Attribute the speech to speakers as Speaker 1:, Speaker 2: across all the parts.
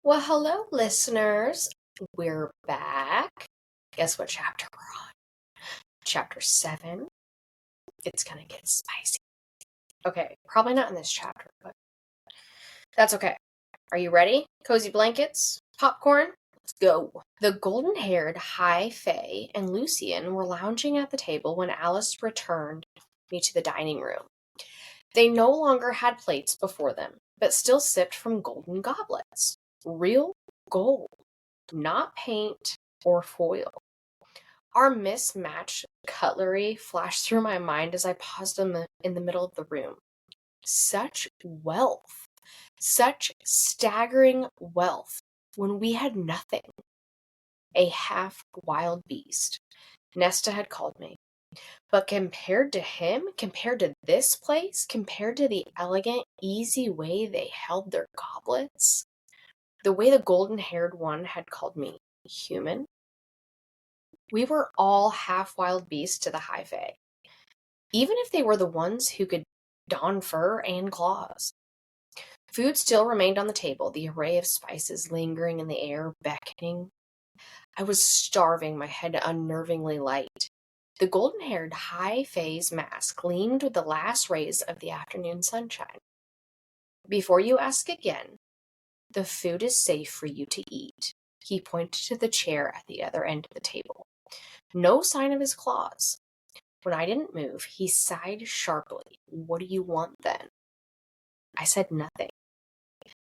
Speaker 1: Well, hello, listeners. We're back. Guess what chapter we're on? Chapter 7. It's gonna get spicy. Okay, probably not in this chapter, but that's okay. Are you ready? Cozy blankets? Popcorn? Let's go. The golden-haired High Fae and Lucian were lounging at the table when Alice returned me to the dining room. They no longer had plates before them, but still sipped from golden goblets. Real gold, not paint or foil. Our mismatched cutlery flashed through my mind as I paused in the middle of the room. Such wealth, such staggering wealth when we had nothing. A half-wild beast, Nesta had called me. But compared to him, compared to this place, compared to the elegant, easy way they held their goblets, the way the golden-haired one had called me human, we were all half-wild beasts to the High Fae, even if they were the ones who could don fur and claws. Food still remained on the table, the array of spices lingering in the air, beckoning. I was starving, my head unnervingly light. The golden-haired High Fae's mask gleamed with the last rays of the afternoon sunshine. Before you ask again, the food is safe for you to eat. He pointed to the chair at the other end of the table. No sign of his claws. When I didn't move, he sighed sharply. What do you want then? I said nothing.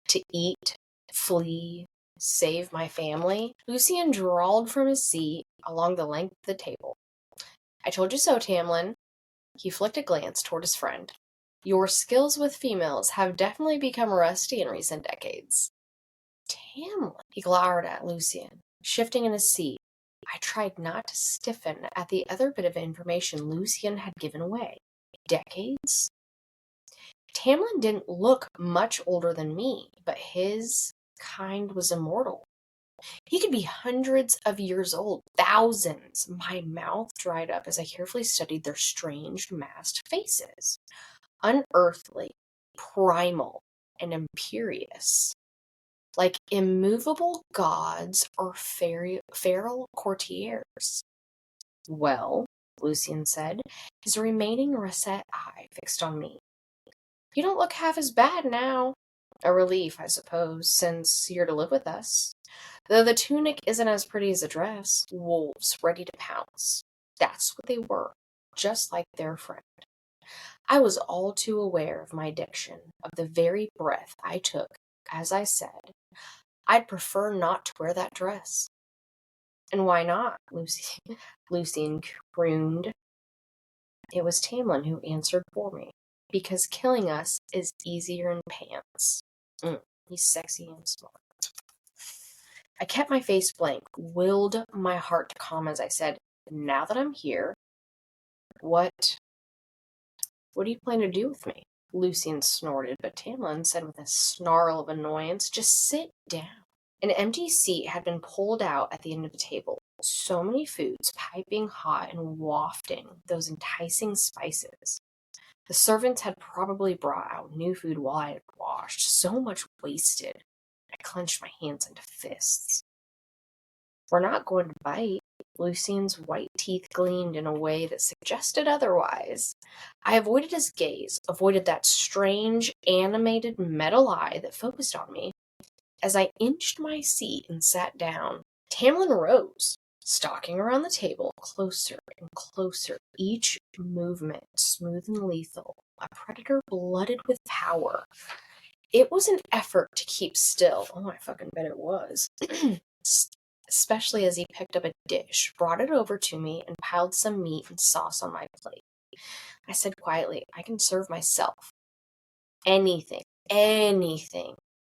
Speaker 1: To eat, flee, save my family? Lucian drawled from his seat along the length of the table. I told you so, Tamlin. He flicked a glance toward his friend. Your skills with females have definitely become rusty in recent decades. Tamlin, he glowered at Lucian, shifting in his seat. I tried not to stiffen at the other bit of information Lucian had given away. Decades? Tamlin didn't look much older than me, but his kind was immortal. He could be hundreds of years old, thousands. My mouth dried up as I carefully studied their strange, masked faces. Unearthly, primal, and imperious. Like immovable gods or feral courtiers. Well, Lucian said, his remaining russet eye fixed on me. You don't look half as bad now. A relief, I suppose, since you're to live with us. Though the tunic isn't as pretty as a dress. Wolves ready to pounce. That's what they were, just like their friend. I was all too aware of my addiction, of the very breath I took, as I said, I'd prefer not to wear that dress. And why not? Lucian crooned. It was Tamlin who answered for me. Because killing us is easier in pants. He's sexy and smart. I kept my face blank, willed my heart to calm as I said, now that I'm here, what do you plan to do with me? Lucian snorted, but Tamlin said with a snarl of annoyance, just sit down. An empty seat had been pulled out at the end of the table. So many foods, piping hot and wafting those enticing spices. The servants had probably brought out new food while I had washed. So much wasted. I clenched my hands into fists. We're not going to bite. Lucian's white teeth gleamed in a way that suggested otherwise. I avoided his gaze, avoided that strange, animated metal eye that focused on me. As I inched my seat and sat down, Tamlin rose, stalking around the table, closer and closer, each movement smooth and lethal, a predator blooded with power. It was an effort to keep still. Oh, I fucking bet it was. Especially as he picked up a dish, brought it over to me, and piled some meat and sauce on my plate. I said quietly, I can serve myself. Anything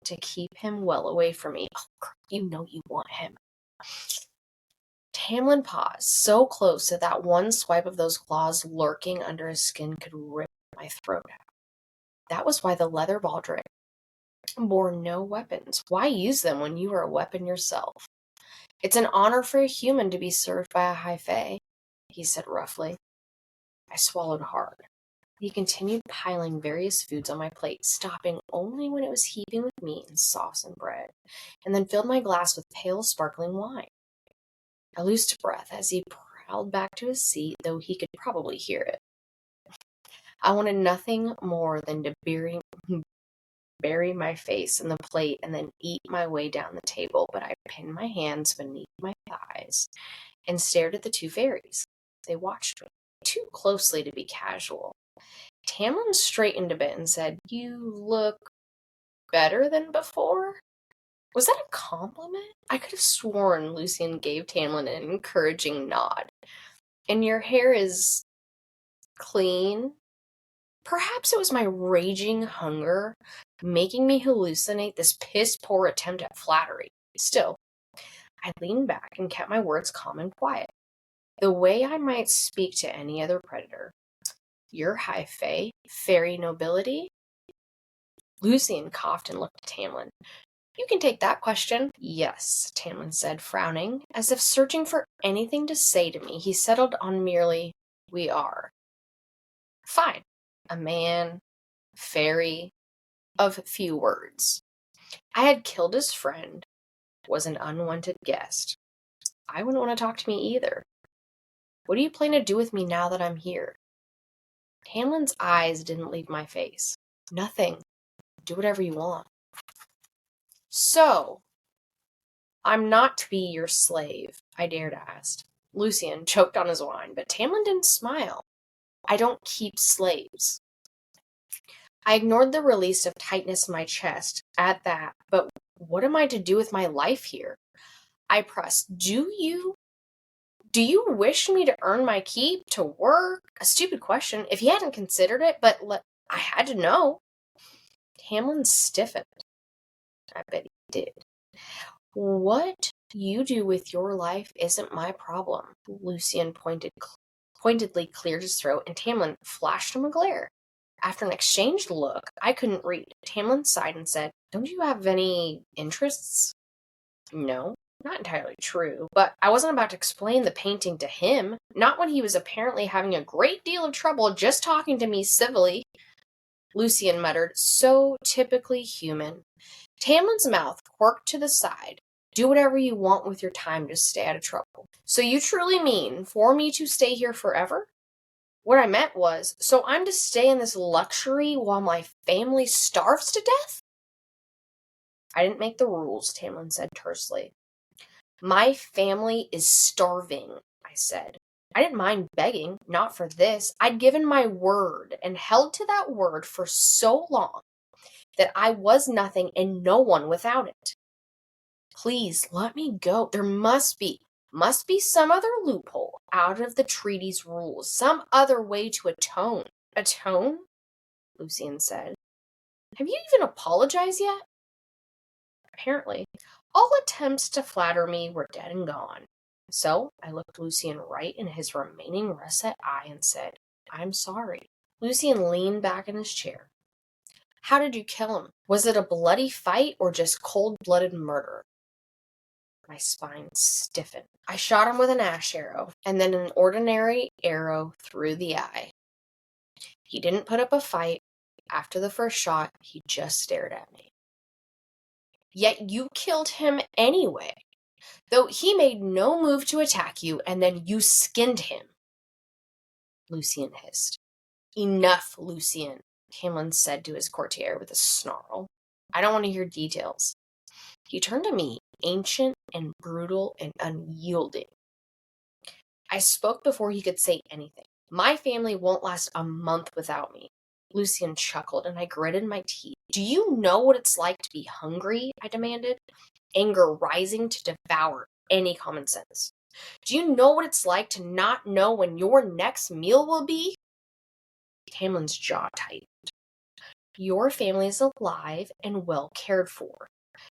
Speaker 1: to keep him well away from me. Oh, you know you want him. Tamlin paused, so close that that one swipe of those claws lurking under his skin could rip my throat out. That was why the leather baldric bore no weapons. Why use them when you are a weapon yourself? It's an honor for a human to be served by a High Fae, he said roughly. I swallowed hard. He continued piling various foods on my plate, stopping only when it was heaping with meat and sauce and bread, and then filled my glass with pale, sparkling wine. I loosed breath as he prowled back to his seat, though he could probably hear it. I wanted nothing more than to bury my face in the plate and then eat my way down the table, but I pinned my hands beneath my thighs and stared at the two fairies. They watched me, too closely to be casual. Tamlin straightened a bit and said, "You look better than before?" Was that a compliment? I could have sworn Lucian gave Tamlin an encouraging nod. "And your hair is clean?" Perhaps it was my raging hunger making me hallucinate this piss-poor attempt at flattery. Still, I leaned back and kept my words calm and quiet, the way I might speak to any other predator. "You're high fae, fairy nobility?" Lucian coughed and looked at Tamlin. "You can take that question." "Yes," Tamlin said, frowning. As if searching for anything to say to me, he settled on merely, "We are." Fine. A man, fairy, of few words. I had killed his friend, was an unwanted guest. I wouldn't want to talk to me either. "What do you plan to do with me now that I'm here?" Tamlin's eyes didn't leave my face. "Nothing. Do whatever you want." "So, I'm not to be your slave?" I dared ask. Lucian choked on his wine, but Tamlin didn't smile. "I don't keep slaves." I ignored the release of tightness in my chest at that, but what am I to do with my life here? I pressed, Do you wish me to earn my keep, to work?" A stupid question, if he hadn't considered it, but I had to know. Tamlin stiffened. I bet he did. "What you do with your life isn't my problem." Lucian pointedly cleared his throat, and Tamlin flashed him a glare. After an exchanged look I couldn't read, Tamlin sighed and said, "Don't you have any interests?" No, not entirely true, but I wasn't about to explain the painting to him, not when he was apparently having a great deal of trouble just talking to me civilly. Lucian muttered, "So typically human." Tamlin's mouth quirked to the side. "Do whatever you want with your time to stay out of trouble." "So you truly mean for me to stay here forever?" What I meant was, so I'm to stay in this luxury while my family starves to death? "I didn't make the rules," Tamlin said tersely. "My family is starving," I said. I didn't mind begging, not for this. I'd given my word and held to that word for so long that I was nothing and no one without it. "Please let me go. There must be some other loophole out of the treaty's rules, some other way to atone." "Atone?" Lucian said. "Have you even apologized yet?" Apparently, all attempts to flatter me were dead and gone. So I looked Lucian right in his remaining russet eye and said, "I'm sorry." Lucian leaned back in his chair. "How did you kill him? Was it a bloody fight or just cold-blooded murder?" My spine stiffened. "I shot him with an ash arrow, and then an ordinary arrow through the eye. He didn't put up a fight. After the first shot, he just stared at me." "Yet you killed him anyway, though he made no move to attack you, and then you skinned him." Lucian hissed. "Enough, Lucian," Tamlin said to his courtier with a snarl. "I don't want to hear details." He turned to me, ancient and brutal and unyielding. I spoke before he could say anything. "My family won't last a month without me." Lucian chuckled, and I gritted my teeth. "Do you know what it's like to be hungry?" I demanded, anger rising to devour any common sense. "Do you know what it's like to not know when your next meal will be?" Tamlin's jaw tightened. "Your family is alive and well cared for.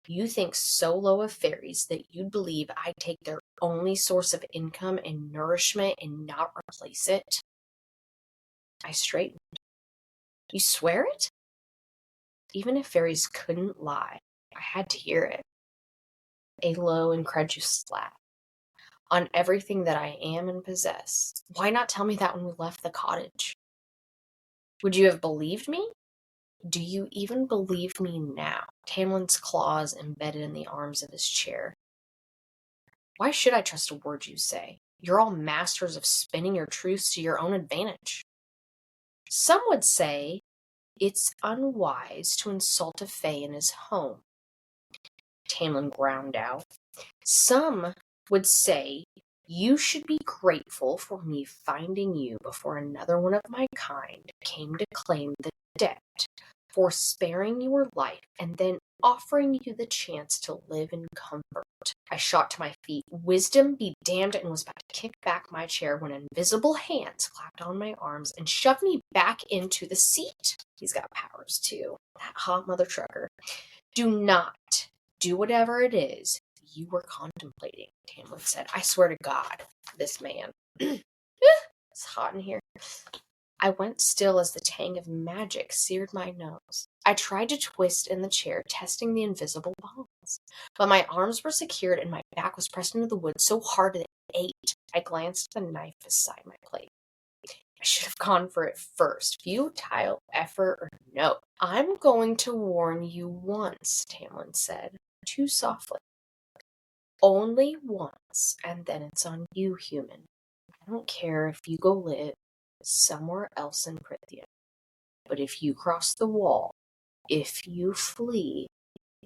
Speaker 1: You think so low of fairies that you'd believe I'd take their only source of income and nourishment and not replace it?" I straightened. "You swear it?" Even if fairies couldn't lie, I had to hear it. A low, incredulous laugh. "On everything that I am and possess. Why not tell me that when we left the cottage?" Would you have believed me? Do you even believe me now? Tamlin's claws embedded in the arms of his chair. Why should I trust a word you say? You're all masters of spinning your truths to your own advantage. Some would say it's unwise to insult a fae in his home, Tamlin ground out. Some would say you should be grateful for me finding you before another one of my kind came to claim the debt, for sparing your life and then offering you the chance to live in comfort. I shot to my feet, wisdom be damned, and was about to kick back my chair when invisible hands clapped on my arms and shoved me back into the seat. He's got powers too, that hot mother trucker. Do not do whatever it is you were contemplating, Tamlin said. I swear to God, this man. It's hot in here. I went still as the tang of magic seared my nose. I tried to twist in the chair, testing the invisible bonds, but my arms were secured and my back was pressed into the wood so hard that it ached. I glanced at the knife beside my plate. I should have gone for it first. Futile effort or no. I'm going to warn you once, Tamlin said, too softly. Only once, and then it's on you, human. I don't care if you go live somewhere else in Prithia. But if you cross the wall, if you flee,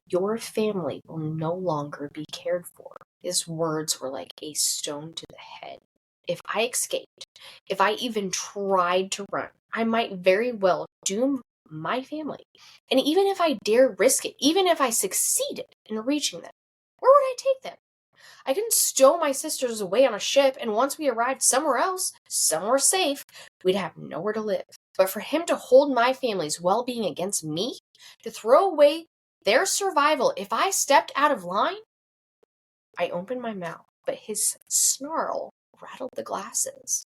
Speaker 1: your family will no longer be cared for. His words were like a stone to the head. If I escaped, if I even tried to run, I might very well doom my family. And even if I dare risk it, even if I succeeded in reaching them, where would I take them? I can stow my sisters away on a ship, and once we arrived somewhere else, somewhere safe, we'd have nowhere to live. But for him to hold my family's well-being against me, to throw away their survival if I stepped out of line? I opened my mouth, but his snarl rattled the glasses.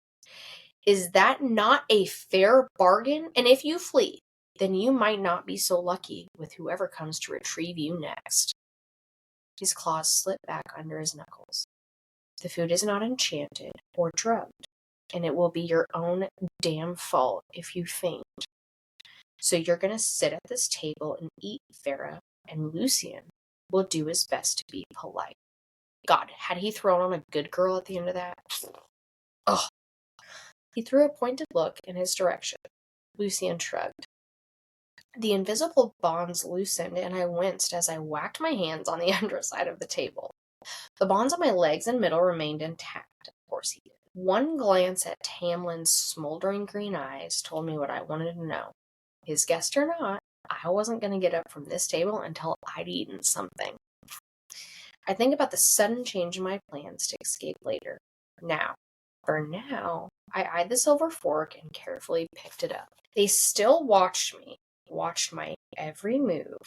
Speaker 1: Is that not a fair bargain? And if you flee, then you might not be so lucky with whoever comes to retrieve you next. His claws slipped back under his knuckles. The food is not enchanted or drugged, and it will be your own damn fault if you faint. So you're going to sit at this table and eat, Farah, and Lucian will do his best to be polite. God, had he thrown on a good girl at the end of that? Ugh. He threw a pointed look in his direction. Lucian shrugged. The invisible bonds loosened, and I winced as I whacked my hands on the underside of the table. The bonds on my legs and middle remained intact. Of course he did. One glance at Tamlin's smoldering green eyes told me what I wanted to know. His guest or not, I wasn't going to get up from this table until I'd eaten something. I think about the sudden change in my plans to escape later. For now, I eyed the silver fork and carefully picked it up. They still watched my every move,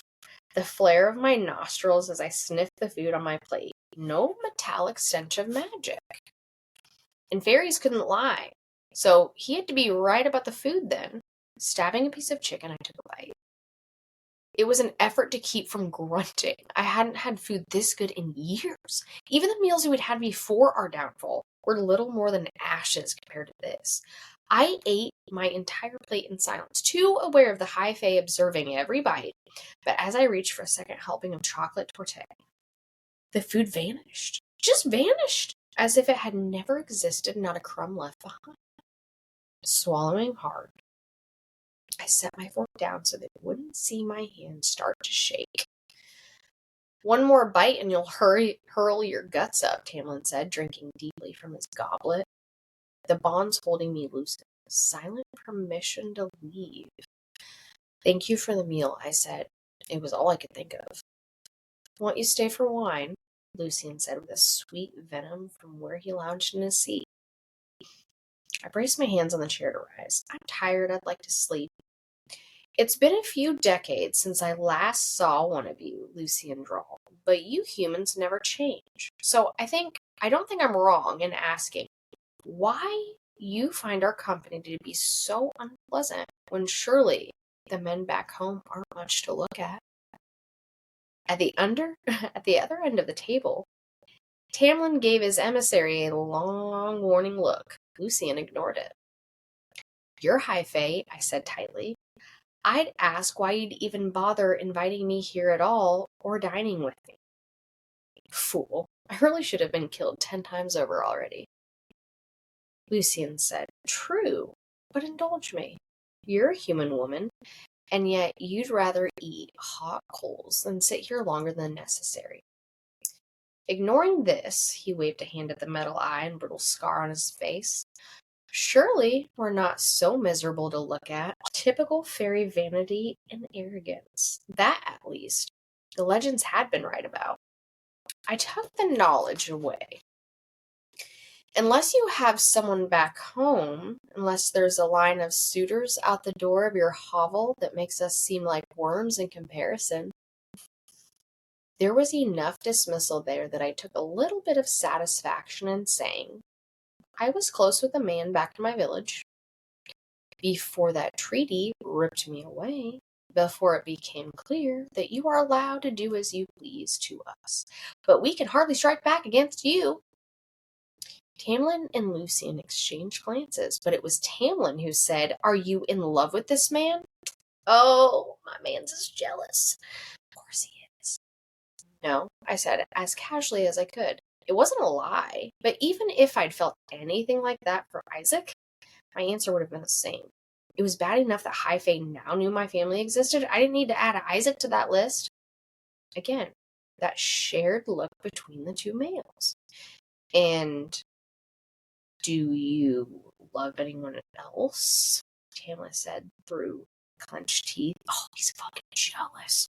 Speaker 1: the flare of my nostrils as I sniffed the food on my plate. No metallic stench of magic. And fairies couldn't lie, so he had to be right about the food then. Stabbing a piece of chicken, I took a bite. It was an effort to keep from grunting. I hadn't had food this good in years. Even the meals we'd had before our downfall were little more than ashes compared to this. I ate my entire plate in silence, too aware of the high fae observing every bite. But as I reached for a second helping of chocolate torte, the food vanished. Just vanished, as if it had never existed, not a crumb left behind. Swallowing hard, I set my fork down so they wouldn't see my hand start to shake. One more bite and you'll hurl your guts up, Tamlin said, drinking deeply from his goblet. The bonds holding me loosened. Silent permission to leave. Thank you for the meal, I said. It was all I could think of. Won't you stay for wine? Lucian said with a sweet venom from where he lounged in his seat. I braced my hands on the chair to rise. I'm tired. I'd like to sleep. It's been a few decades since I last saw one of you, Lucian drawled, but you humans never change. So I don't think I'm wrong in asking why you find our company to be so unpleasant when surely the men back home aren't much to look at. At the other end of the table, Tamlin gave his emissary a long warning look. Lucian ignored it. You're high fae, I said tightly. I'd ask why you'd even bother inviting me here at all or dining with me. Fool. I really should have been killed 10 times over already. Lucian said, True, but indulge me. You're a human woman, and yet you'd rather eat hot coals than sit here longer than necessary. Ignoring this, he waved a hand at the metal eye and brittle scar on his face. Surely we're not so miserable to look at. Typical fairy vanity and arrogance. That, at least, the legends had been right about. I took the knowledge away. Unless you have someone back home, unless there's a line of suitors out the door of your hovel that makes us seem like worms in comparison. There was enough dismissal there that I took a little bit of satisfaction in saying, I was close with a man back to my village. Before that treaty ripped me away, before it became clear that you are allowed to do as you please to us, but we can hardly strike back against you. Tamlin and Lucian exchanged glances, but it was Tamlin who said, Are you in love with this man? Oh, my man's is jealous. Of course he is. No, I said, as casually as I could. It wasn't a lie, but even if I'd felt anything like that for Isaac, my answer would have been the same. It was bad enough that High Fae now knew my family existed. I didn't need to add Isaac to that list. Again, that shared look between the two males. And do you love anyone else? Tamlin said through clenched teeth. Oh, he's fucking jealous.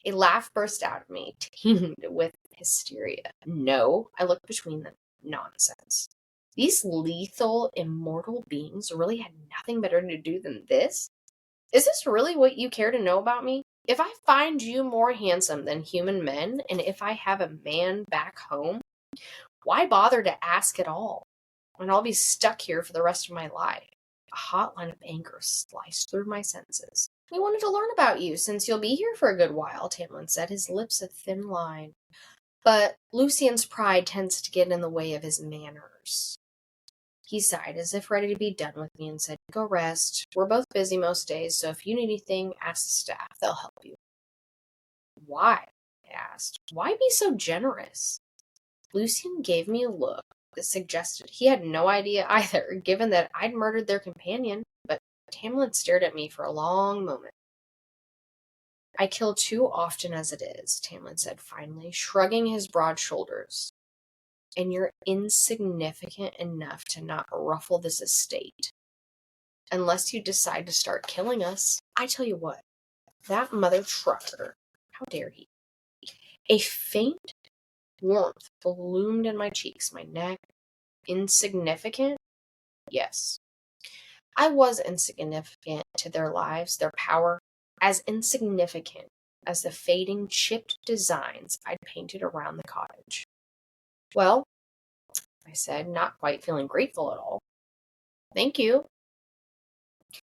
Speaker 1: A laugh burst out of me, tinged with hysteria. No, I looked between them. Nonsense. These lethal, immortal beings really had nothing better to do than this? Is this really what you care to know about me? If I find you more handsome than human men, and if I have a man back home, why bother to ask at all? And I'll be stuck here for the rest of my life. A hot line of anger sliced through my senses. We wanted to learn about you, since you'll be here for a good while, Tamlin said, his lips a thin line. But Lucian's pride tends to get in the way of his manners. He sighed, as if ready to be done with me, and said, Go rest. We're both busy most days, so if you need anything, ask the staff. They'll help you. Why? I asked. Why be so generous? Lucian gave me a look that suggested he had no idea either, given that I'd murdered their companion, but Tamlin stared at me for a long moment. I kill too often as it is, Tamlin said finally, shrugging his broad shoulders. And you're insignificant enough to not ruffle this estate. Unless you decide to start killing us. I tell you what, that mother trucker, how dare he? A faint warmth bloomed in my cheeks, my neck. Insignificant? Yes. I was insignificant to their lives, their power, as insignificant as the fading, chipped designs I'd painted around the cottage. Well, I said, not quite feeling grateful at all. Thank you.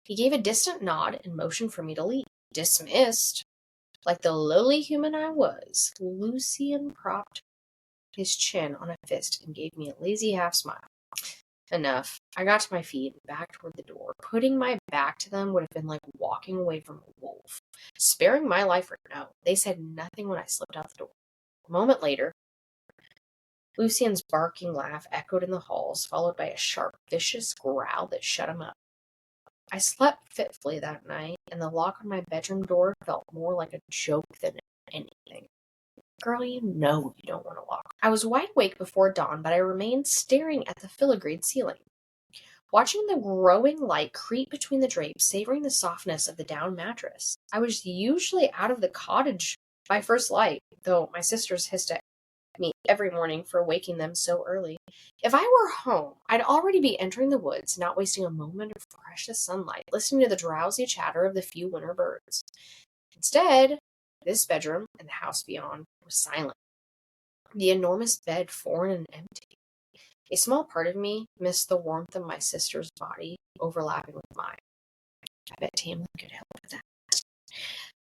Speaker 1: He gave a distant nod and motioned for me to leave. Dismissed. Like the lowly human I was, Lucian propped his chin on a fist and gave me a lazy half-smile. Enough. I got to my feet and back toward the door. Putting my back to them would have been like walking away from a wolf. Sparing my life or no, they said nothing when I slipped out the door. A moment later, Lucian's barking laugh echoed in the halls, followed by a sharp, vicious growl that shut him up. I slept fitfully that night, and the lock on my bedroom door felt more like a joke than anything. Girl, you know you don't want to lock. I was wide awake before dawn, but I remained staring at the filigreed ceiling, watching the growing light creep between the drapes, savoring the softness of the down mattress. I was usually out of the cottage by first light, though my sisters hissed at me every morning for waking them so early. If I were home, I'd already be entering the woods, not wasting a moment of precious sunlight, listening to the drowsy chatter of the few winter birds. Instead, this bedroom and the house beyond was silent. The enormous bed foreign and empty. A small part of me missed the warmth of my sister's body overlapping with mine. I bet Tamlin could help with that.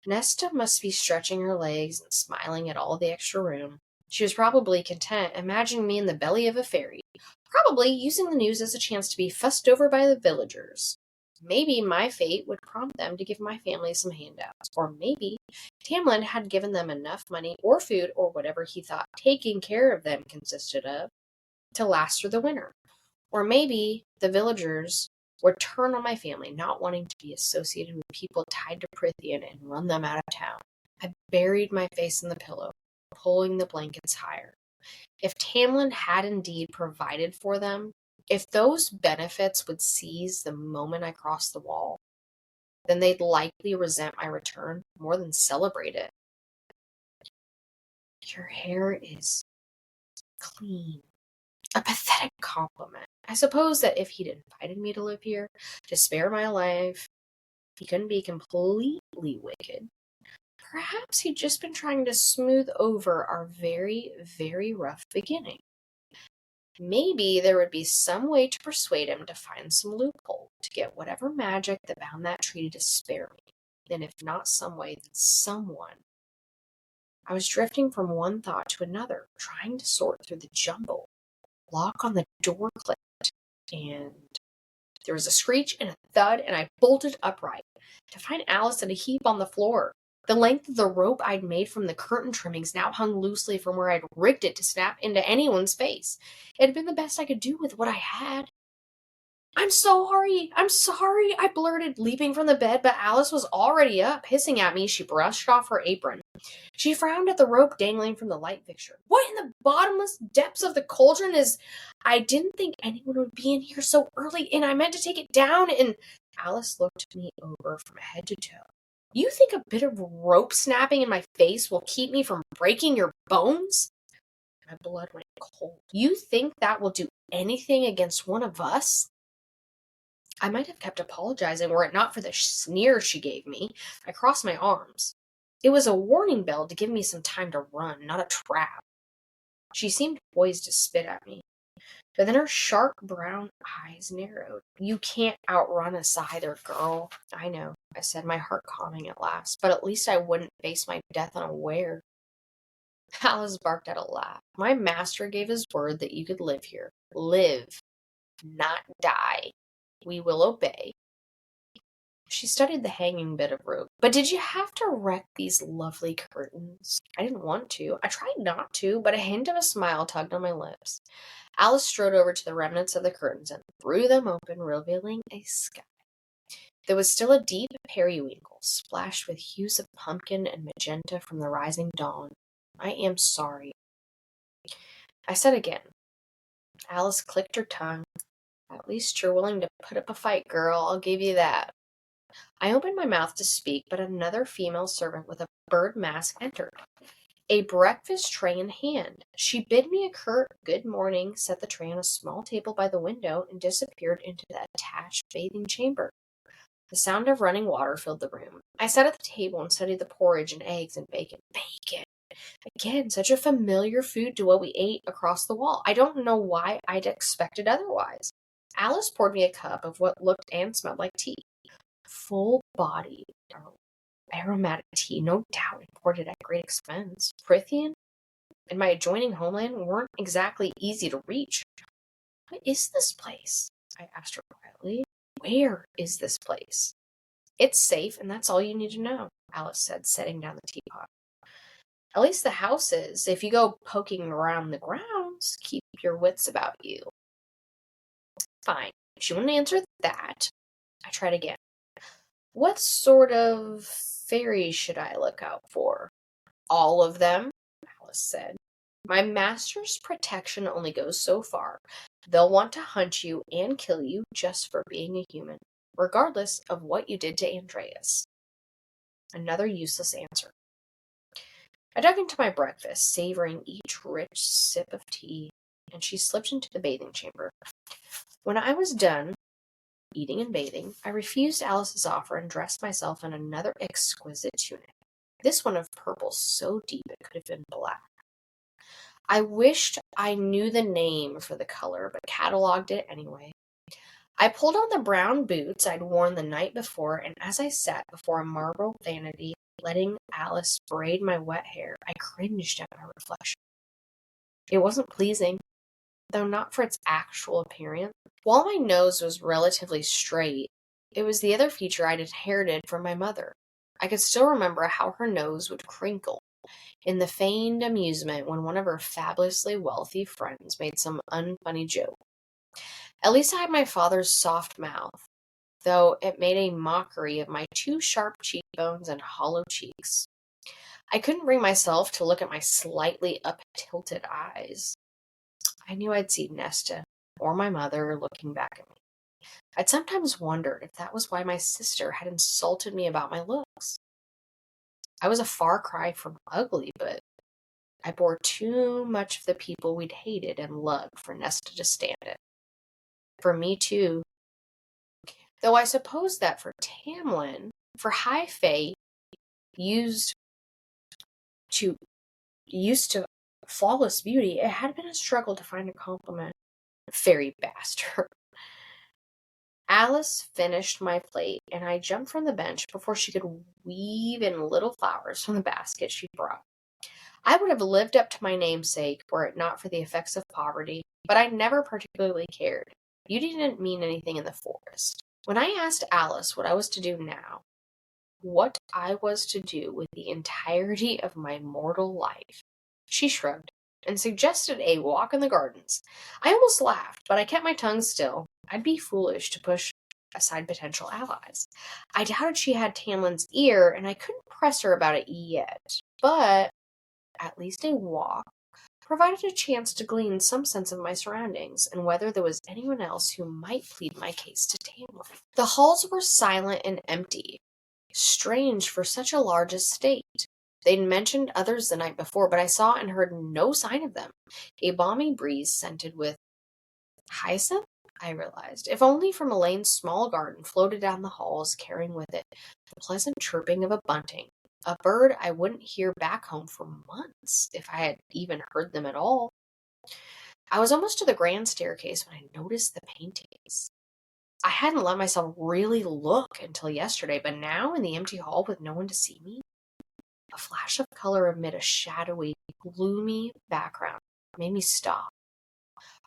Speaker 1: Nesta must be stretching her legs and smiling at all the extra room. She was probably content, imagining me in the belly of a fairy, probably using the news as a chance to be fussed over by the villagers. Maybe my fate would prompt them to give my family some handouts, or maybe Tamlin had given them enough money or food or whatever he thought taking care of them consisted of to last through the winter. Or maybe the villagers would turn on my family, not wanting to be associated with people tied to Prithian, and run them out of town. I buried my face in the pillow, pulling the blankets higher. If Tamlin had indeed provided for them, if those benefits would cease the moment I crossed the wall, then they'd likely resent my return more than celebrate it. Your hair is clean. A pathetic compliment. I suppose that if he'd invited me to live here, to spare my life, he couldn't be completely wicked. Perhaps he'd just been trying to smooth over our very, very rough beginning. Maybe there would be some way to persuade him to find some loophole, to get whatever magic that bound that treaty to spare me. And if not some way, then someone. I was drifting from one thought to another, trying to sort through the jumble. Lock on the door clicked, and there was a screech and a thud, and I bolted upright, to find Alice in a heap on the floor. The length of the rope I'd made from the curtain trimmings now hung loosely from where I'd rigged it to snap into anyone's face. It had been the best I could do with what I had. I'm sorry, I blurted, leaping from the bed, but Alice was already up, hissing at me. She brushed off her apron. She frowned at the rope dangling from the light fixture. What in the bottomless depths of the cauldron is... I didn't think anyone would be in here so early, and I meant to take it down, and... Alice looked me over from head to toe. You think a bit of rope snapping in my face will keep me from breaking your bones? My blood went cold. You think that will do anything against one of us? I might have kept apologizing were it not for the sneer she gave me. I crossed my arms. It was a warning bell to give me some time to run, not a trap. She seemed poised to spit at me, but then her sharp brown eyes narrowed. You can't outrun us either, girl. I know, I said, my heart calming at last, but at least I wouldn't face my death unaware. Alice barked out a laugh. My master gave his word that you could live here. Live, not die. We will obey. She studied the hanging bit of rope. But did you have to wreck these lovely curtains? I didn't want to. I tried not to, but a hint of a smile tugged on my lips. Alice strode over to the remnants of the curtains and threw them open, revealing a sky. There was still a deep periwinkle, splashed with hues of pumpkin and magenta from the rising dawn. I am sorry. I said again. Alice clicked her tongue. At least you're willing to put up a fight, girl. I'll give you that. I opened my mouth to speak, but another female servant with a bird mask entered, a breakfast tray in hand. She bid me a curt good morning, set the tray on a small table by the window, and disappeared into the attached bathing chamber. The sound of running water filled the room. I sat at the table and studied the porridge and eggs and bacon. Bacon! Again, such a familiar food to what we ate across the wall. I don't know why I'd expected otherwise. Alice poured me a cup of what looked and smelled like tea. Full-bodied, aromatic tea, no doubt imported at great expense. Prithian and my adjoining homeland weren't exactly easy to reach. What is this place? I asked her quietly. Where is this place? It's safe, and that's all you need to know, Alice said, setting down the teapot. At least the house is. If you go poking around the grounds, keep your wits about you. Fine. She wouldn't answer that. I tried again. What sort of fairies should I look out for? All of them, Alice said. My master's protection only goes so far. They'll want to hunt you and kill you just for being a human, regardless of what you did to Andreas. Another useless answer. I dug into my breakfast, savoring each rich sip of tea, and she slipped into the bathing chamber. When I was done eating and bathing, I refused Alice's offer and dressed myself in another exquisite tunic, this one of purple so deep it could have been black. I wished I knew the name for the color, but catalogued it anyway. I pulled on the brown boots I'd worn the night before, and as I sat before a marble vanity, letting Alice braid my wet hair, I cringed at my reflection. It wasn't pleasing, though not for its actual appearance. While my nose was relatively straight, it was the other feature I'd inherited from my mother. I could still remember how her nose would crinkle in the feigned amusement when one of her fabulously wealthy friends made some unfunny joke. At least I had my father's soft mouth, though it made a mockery of my too sharp cheekbones and hollow cheeks. I couldn't bring myself to look at my slightly up-tilted eyes. I knew I'd see Nesta or my mother looking back at me. I'd sometimes wondered if that was why my sister had insulted me about my looks. I was a far cry from ugly, but I bore too much of the people we'd hated and loved for Nesta to stand it. For me, too. Though I suppose that for Tamlin, for high fae used to flawless beauty, it had been a struggle to find a compliment. Fairy bastard. Alice finished my plate, and I jumped from the bench before she could weave in little flowers from the basket she brought. I would have lived up to my namesake were it not for the effects of poverty, but I never particularly cared. Beauty didn't mean anything in the forest. When I asked Alice what I was to do now, what I was to do with the entirety of my mortal life, she shrugged and suggested a walk in the gardens. I almost laughed, but I kept my tongue still. I'd be foolish to push aside potential allies. I doubted she had Tamlin's ear, and I couldn't press her about it yet. But at least a walk provided a chance to glean some sense of my surroundings and whether there was anyone else who might plead my case to Tamlin. The halls were silent and empty, strange for such a large estate. They'd mentioned others the night before, but I saw and heard no sign of them. A balmy breeze scented with hyacinth, I realized, if only from Elaine's small garden, floated down the halls, carrying with it the pleasant chirping of a bunting, a bird I wouldn't hear back home for months, if I had even heard them at all. I was almost to the grand staircase when I noticed the paintings. I hadn't let myself really look until yesterday, but now in the empty hall with no one to see me, a flash of color amid a shadowy, gloomy background made me stop.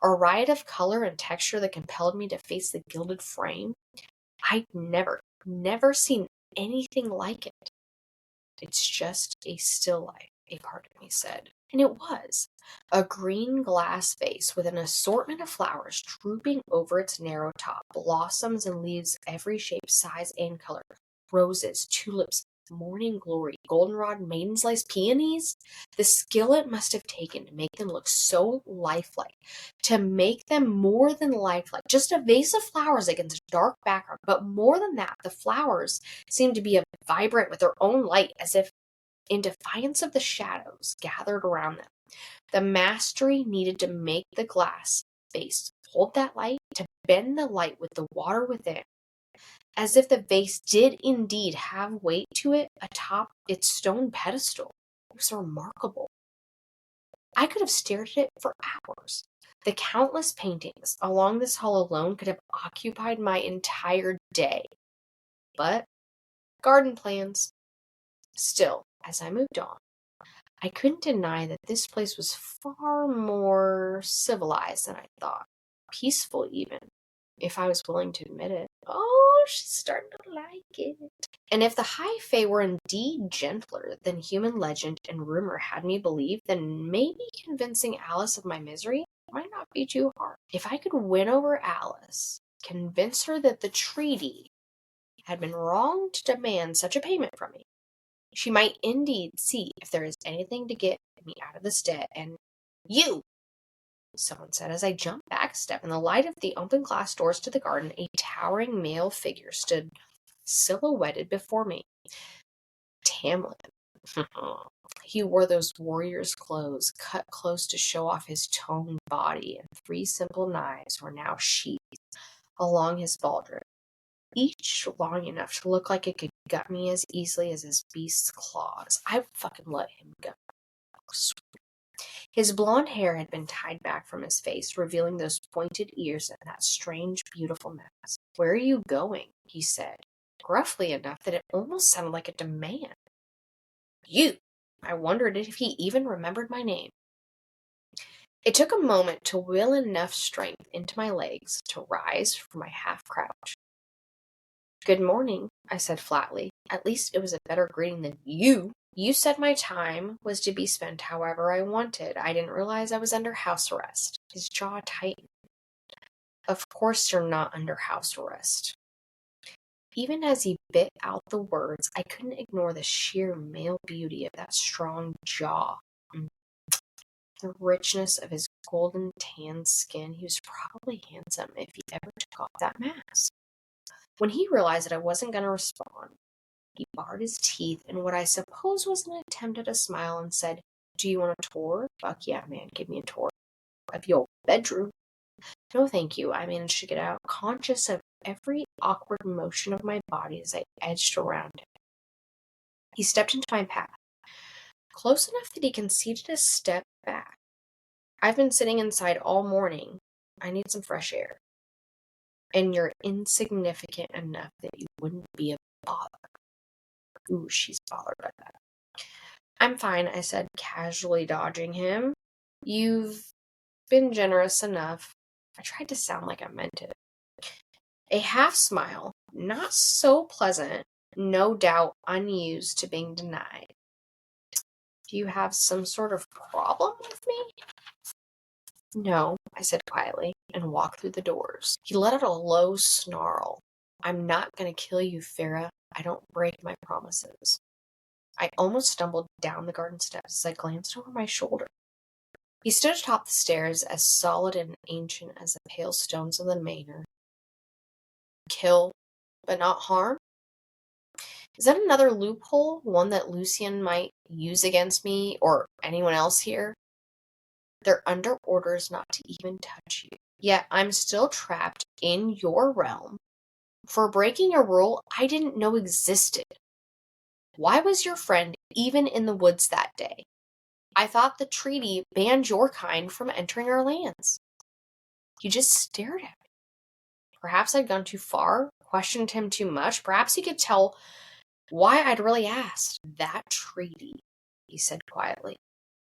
Speaker 1: A riot of color and texture that compelled me to face the gilded frame. I'd never seen anything like it. It's just a still life, a part of me said. And it was. A green glass vase with an assortment of flowers drooping over its narrow top, blossoms and leaves every shape, size, and color. Roses, tulips, morning glory, goldenrod, maidenslice, peonies. The skill it must have taken to make them look so lifelike, to make them more than lifelike. Just a vase of flowers against a dark background, but more than that, the flowers seemed to be vibrant with their own light, as if in defiance of the shadows gathered around them. The mastery needed to make the glass vase hold that light, to bend the light with the water within, as if the vase did indeed have weight to it atop its stone pedestal. It was remarkable. I could have stared at it for hours. The countless paintings along this hall alone could have occupied my entire day. But garden plans. Still, as I moved on, I couldn't deny that this place was far more civilized than I thought. Peaceful, even, if I was willing to admit it. Oh, she's starting to like it. And if the high fae were indeed gentler than human legend and rumor had me believe, then maybe convincing Alice of my misery might not be too hard. If I could win over Alice, convince her that the treaty had been wrong to demand such a payment from me, she might indeed see if there is anything to get me out of this debt. And you, someone said as I jumped back a step. In the light of the open glass doors to the garden, a towering male figure stood silhouetted before me. Tamlin. He wore those warrior's clothes, cut close to show off his toned body, and 3 simple knives were now sheathed along his baldric, each long enough to look like it could gut me as easily as his beast's claws. I would fucking let him gut me. His blonde hair had been tied back from his face, revealing those pointed ears and that strange, beautiful mask. "Where are you going?" he said, gruffly enough that it almost sounded like a demand. "You!" I wondered if he even remembered my name. It took a moment to will enough strength into my legs to rise from my half-crouch. "Good morning," I said flatly. At least it was a better greeting than "you." "You said my time was to be spent however I wanted. I didn't realize I was under house arrest." His jaw tightened. "Of course you're not under house arrest." Even as he bit out the words, I couldn't ignore the sheer male beauty of that strong jaw. The richness of his golden tan skin. He was probably handsome if he ever took off that mask. When he realized that I wasn't going to respond, he bared his teeth in what I suppose was an attempt at a smile and said, "Do you want a tour?" "Fuck yeah, man, give me a tour of your bedroom." "No, thank you," I managed to get out, conscious of every awkward motion of my body as I edged around him. He stepped into my path, close enough that he conceded a step back. "I've been sitting inside all morning. I need some fresh air." "And you're insignificant enough that you wouldn't be a bother." Ooh, she's bothered by that. "I'm fine," I said, casually dodging him. "You've been generous enough." I tried to sound like I meant it. A half smile, not so pleasant, no doubt unused to being denied. "Do you have some sort of problem with me?" "No," I said quietly, and walked through the doors. He let out a low snarl. "I'm not going to kill you, Farah. I don't break my promises." I almost stumbled down the garden steps as I glanced over my shoulder. He stood atop the stairs, as solid and ancient as the pale stones of the manor. "Kill, but not harm?" Is that another loophole? One that Lucien might use against me or anyone else here? "They're under orders not to even touch you. Yet I'm still trapped in your realm for breaking a rule I didn't know existed. Why was your friend even in the woods that day? I thought the treaty banned your kind from entering our lands." He just stared at me. Perhaps I'd gone too far, questioned him too much. Perhaps he could tell why I'd really asked. "That treaty," he said quietly,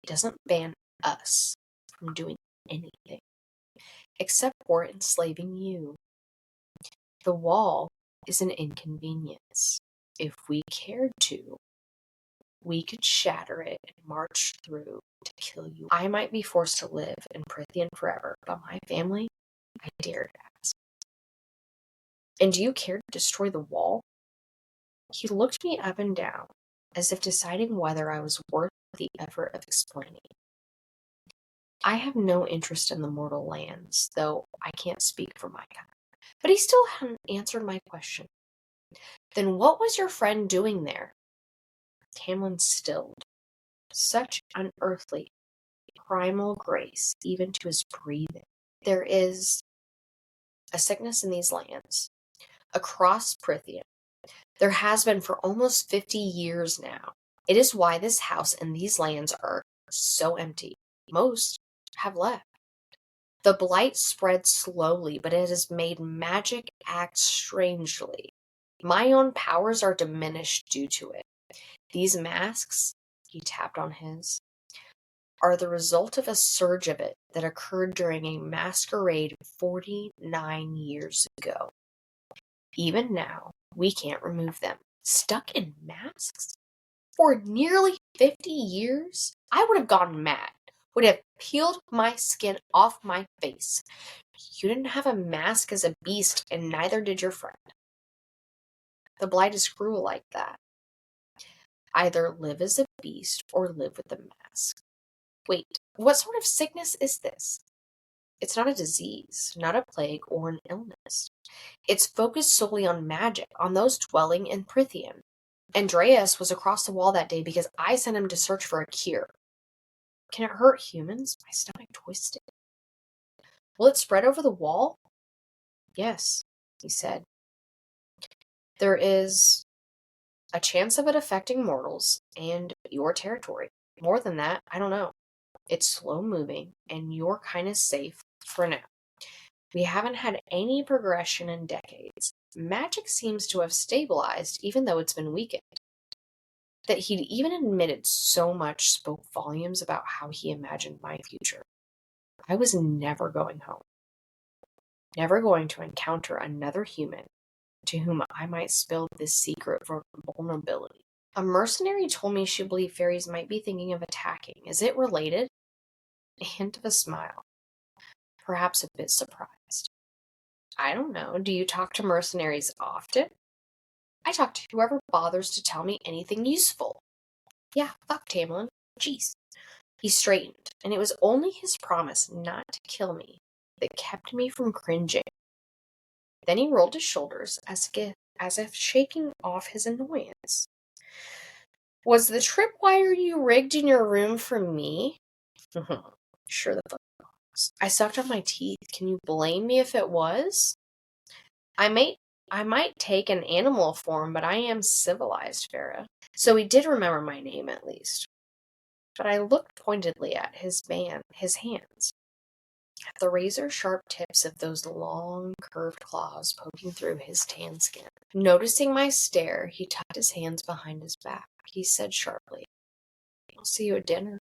Speaker 1: "doesn't ban us from doing anything, except for enslaving you. The wall is an inconvenience. If we cared to, we could shatter it and march through to kill you. I might be forced to live in Prithian forever, but my family, I dared ask. And do you care to destroy the wall?" He looked me up and down, as if deciding whether I was worth the effort of explaining. "I have no interest in the mortal lands, though I can't speak for my kind." But he still hadn't answered my question. "Then what was your friend doing there?" Tamlin stilled. Such unearthly, primal grace, even to his breathing. "There is a sickness in these lands, across Prithian. There has been for almost 50 years now. It is why this house and these lands are so empty. Most have left. The blight spread slowly, but it has made magic act strangely. My own powers are diminished due to it. These masks," he tapped on his, "are the result of a surge of it that occurred during a masquerade 49 years ago. Even now, we can't remove them. Stuck in masks? For nearly 50 years? I would have gone mad. Would have peeled my skin off my face. You didn't have a mask as a beast, and neither did your friend. The blight is cruel like that. Either live as a beast or live with the mask. Wait, what sort of sickness is this? It's not a disease, not a plague or an illness. It's focused solely on magic, on those dwelling in Prithian. Andreas was across the wall that day because I sent him to search for a cure. Can it hurt humans?" My stomach twisted. "Will it spread over the wall?" "Yes," he said. "There is a chance of it affecting mortals and your territory. More than that, I don't know. It's slow moving, and your kind is safe for now. We haven't had any progression in decades. Magic seems to have stabilized, even though it's been weakened." That he'd even admitted so much spoke volumes about how he imagined my future. I was never going home, never going to encounter another human to whom I might spill this secret vulnerability. A mercenary told me she believed fairies might be thinking of attacking. Is it related? A hint of a smile, perhaps a bit surprised. I don't know. Do you talk to mercenaries often? I talk to whoever bothers to tell me anything useful. Yeah, fuck Tamlin. Jeez. He straightened, and it was only his promise not to kill me that kept me from cringing. Then he rolled his shoulders as if shaking off his annoyance. Was the tripwire you rigged in your room for me? Sure the fuck was. I sucked on my teeth. Can you blame me if it was? I might take an animal form, but I am civilized, Farah. So he did remember my name at least. But I looked pointedly at his hands, at the razor-sharp tips of those long, curved claws poking through his tan skin. Noticing my stare, he tucked his hands behind his back. He said sharply, I'll see you at dinner.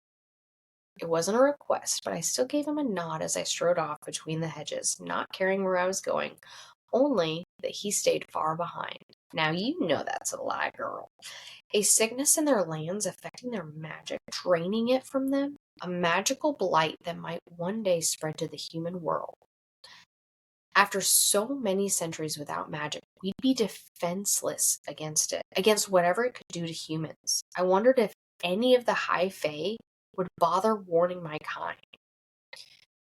Speaker 1: It wasn't a request, but I still gave him a nod as I strode off between the hedges, not caring where I was going, only that he stayed far behind. Now you know that's a lie, girl. A sickness in their lands affecting their magic, draining it from them, a magical blight that might one day spread to the human world. After so many centuries without magic, we'd be defenseless against it, against whatever it could do to humans. I wondered if any of the High Fae would bother warning my kind.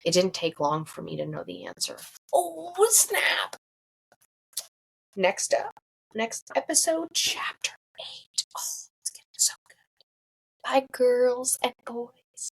Speaker 1: It didn't take long for me to know the answer. Oh, snap! Next episode, chapter 8. Oh, it's getting so good. Bye, girls and boys.